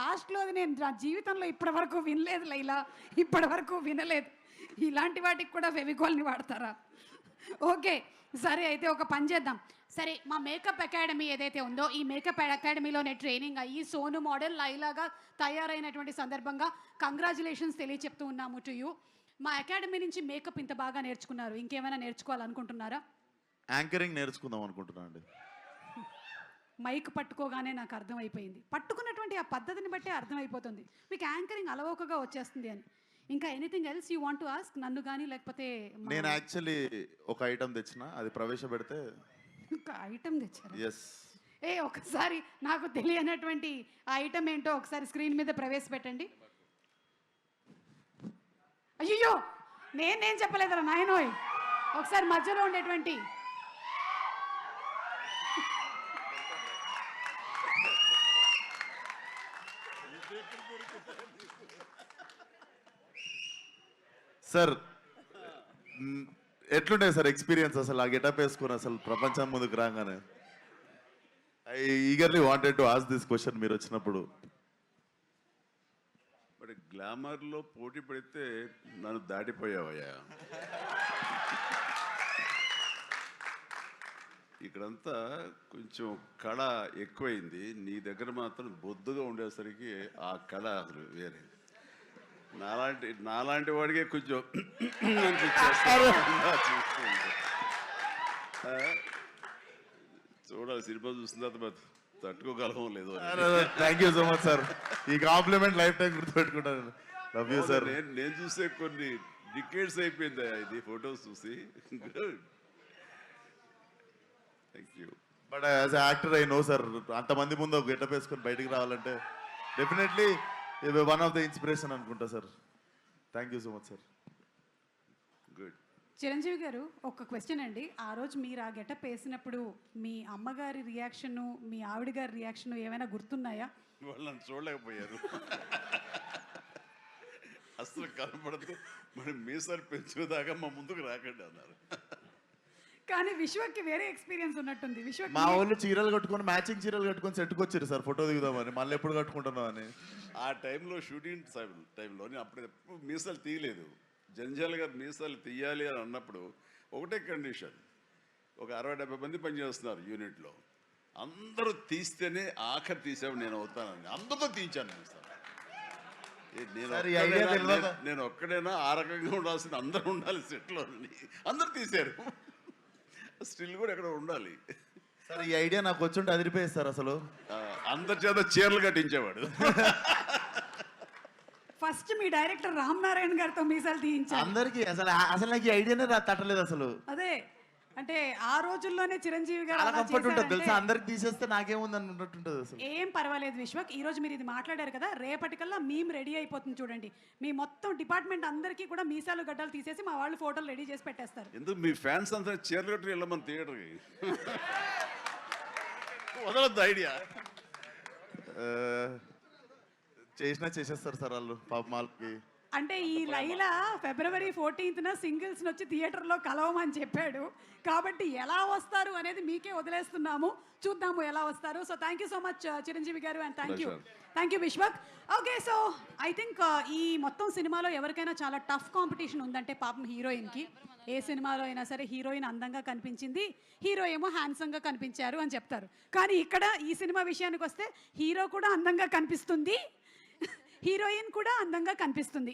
లాస్ట్లో నేను నా జీవితంలో ఇప్పటి వరకు వినలేదు లైలా, ఇప్పటి వరకు వినలేదు. ఇలాంటి వాటికి కూడా ఫెవికాల్ని వాడతారా? ఓకే సరే, అయితే ఒక పని చేద్దాం. సరే, మా మేకప్ అకాడమీ ఏదైతే ఉందో ఈ మేకప్ అకాడమీలోనే ట్రైనింగ్ అయ్యి సోను మోడల్ లైలాగా తయారైనటువంటి సందర్భంగా కంగ్రాచులేషన్స్ తెలియచెప్తూ ఉన్నాము టు యూ. మా అకాడమీ నుంచి మేకప్ ఇంత బాగా నేర్చుకున్నారు, ఇంకేమైనా నేర్చుకోవాలనుకుంటున్నారా? యాంకరింగ్ నేర్చుకుందాం అనుకుంటున్నా అండి. మైక్ పట్టుకోగానే నాకు అర్థమైపోయింది, పట్టుకున్నటువంటి ఆ పద్ధతిని బట్టే అర్థమైపోతుంది మీకు యాంకరింగ్ అలవోకగా వచ్చేస్తుంది అని. ఇంకా anything else you want to ask నన్ను కానీ, లేకపోతే నేను యాక్చువల్లీ ఒక ఐటమ్ తెచ్చిన, అది ప్రవేశపెడితే. ఒక ఐటమ్ తెచ్చారు? ఎస్. ఒకసారి నాకు తెలియనటువంటి ఆ ఐటమ్ ఏంటో ఒకసారి స్క్రీన్ మీద ప్రవేశపెట్టండి. అయ్యో నేనేం చెప్పలేదురా నాయనోయ్. ఒకసారి మధ్యలో ఉండేటువంటి సార్ ఎట్లుండే సార్ ఎక్స్పీరియన్స్ అసలు ఆ గెటప్ వేసుకుని అసలు ప్రపంచం ముందుకు రాగానే? I eagerly wanted to ask this question మీరు వచ్చినప్పుడు. బట్ గ్లామర్లో పోటీ పడితే నన్ను దాటిపోయావయ్యా. ఇక్కడంతా కొంచెం కళ ఎక్కువైంది, నీ దగ్గర మాత్రం బొద్దుగా ఉండేసరికి ఆ కళ అసలు వేరే. నాలాంటి వాడికే కొంచెం చూడాలి, సినిమా చూసిన తర్వాత తట్టుకోగలమో లేదో. Thank you so much sir, ఈ కాంప్లిమెంట్ లైఫ్ టైం గుర్తుపెట్టుకుంటాను. Love you sir. నేను చూసే కొన్ని డికేట్స్ అయిపోయింది ఇది ఫొటోస్ చూసి. Good, thank you. But as actor I know sir, అంతమంది ముందు ఒక గెటప్ వేసుకొని బయటికి రావాలంటే definitely one of the inspiration అనుకుంటా sir. Thank you so much sir. Good. Chiranjeevi garu, ఒక క్వశ్చన్ అండి. ఆ రోజు మీరు ఆ గెటప్ వేసినప్పుడు మీ అమ్మగారి రియాక్షను, మీ ఆవిడ గారి రియాక్షను ఏమైనా గుర్తున్నాయా? వాళ్ళు నన్ను చూడలేకపోయారు. అసలు కనపడదు, మరి మీసాలు పెంచుదాకా మా ముందుకు రాకండి అన్నారు. కానీ విశ్వక్కి వేరే ఎక్స్పీరియన్స్ ఉన్నట్టుంది. విశ్వక్ మా వాళ్ళు చీరలు కట్టుకొని మ్యాచింగ్ చీరలు కట్టుకొని సెట్కి వచ్చారు సార్ ఫోటో దిగుదామని. మళ్ళీ ఎప్పుడు కట్టుకుంటున్నాం అని. ఆ టైంలో షూటింగ్ టైంలో నేను అప్పుడు ఎప్పుడు మీసాలు తీయలేదు. జంజాల్ గారు మీసాలు తీయాలి అని అన్నప్పుడు ఒకటే కండిషన్, ఒక 60-70 మంది పనిచేస్తున్నారు యూనిట్లో, అందరూ తీస్తేనే ఆఖరి తీసేవాడు నేను అవుతానని అందరితో తీయించాను మీసాలు. నేను ఒక్కడైనా ఆ రకంగా ఉండాల్సింది, అందరూ ఉండాలి సెట్లో, అందరూ తీశారు. స్టిల్ కూడా ఎక్కడ ఉండాలి సార్. ఈ ఐడియా నాకు వచ్చుంటే అదిరిపోయేది సార్. అసలు అందరి చేత చీరలు కట్టించేవాడు. ఫస్ట్ మీ డైరెక్టర్ రామ్ నారాయణ గారితో మీసాలు తీయించారు అందరికి. అసలు నాకు ఈ ఐడియానే తట్టలేదు అసలు. అదే అంటే ఆ రోజుల్లోనే చిరంజీవి గారు చాలా అలా కంఫర్ట్ ఉంటుంది చేశారంటే తెలుసా, అందరికి తీసేస్తే నాకేముంది అన్నట్టుంటుంది అసలు. ఏం పర్వాలేదు విశ్వక్, ఈ రోజు మీరు ఇది మాట్లాడారు కదా, రేపటికల్లా మేము రెడీ అయిపోతుంది చూడండి. మీ మొత్తం డిపార్ట్మెంట్ అందరికీ కూడా మీసాలు గడ్డలు తీసేసి మా వాళ్ళు ఫోటోలు రెడీ చేసి పెట్టేస్తారు. ఎందుకు మీ ఫ్యాన్స్ అంతా చీరలు కట్టి వెళ్ళమని థియేటర్కి వదలొద్దు ఐడియా. చేసేస్తారు సార్ వాళ్ళు పాప మాల్కి. అంటే ఈ లైలా February 14th సింగిల్స్ వచ్చి థియేటర్లో కలవమని చెప్పాడు కాబట్టి ఎలా వస్తారు అనేది మీకే వదిలేస్తున్నాము, చూద్దాము ఎలా వస్తారు. So thank you so much Chiranjeevi garu, and thank you Vishwak. Okay, so I think ఈ మొత్తం సినిమాలో ఎవరికైనా చాలా టఫ్ కాంపిటీషన్ ఉందంటే పాపం హీరోయిన్కి. ఏ సినిమాలో అయినా సరే హీరోయిన్ అందంగా కనిపించింది, హీరో ఏమో హ్యాండ్సమ్గా కనిపించారు అని చెప్తారు. కానీ ఇక్కడ ఈ సినిమా విషయానికి వస్తే హీరో కూడా అందంగా కనిపిస్తుంది, హీరోయిన్ కూడా అందంగా కనిపిస్తుంది.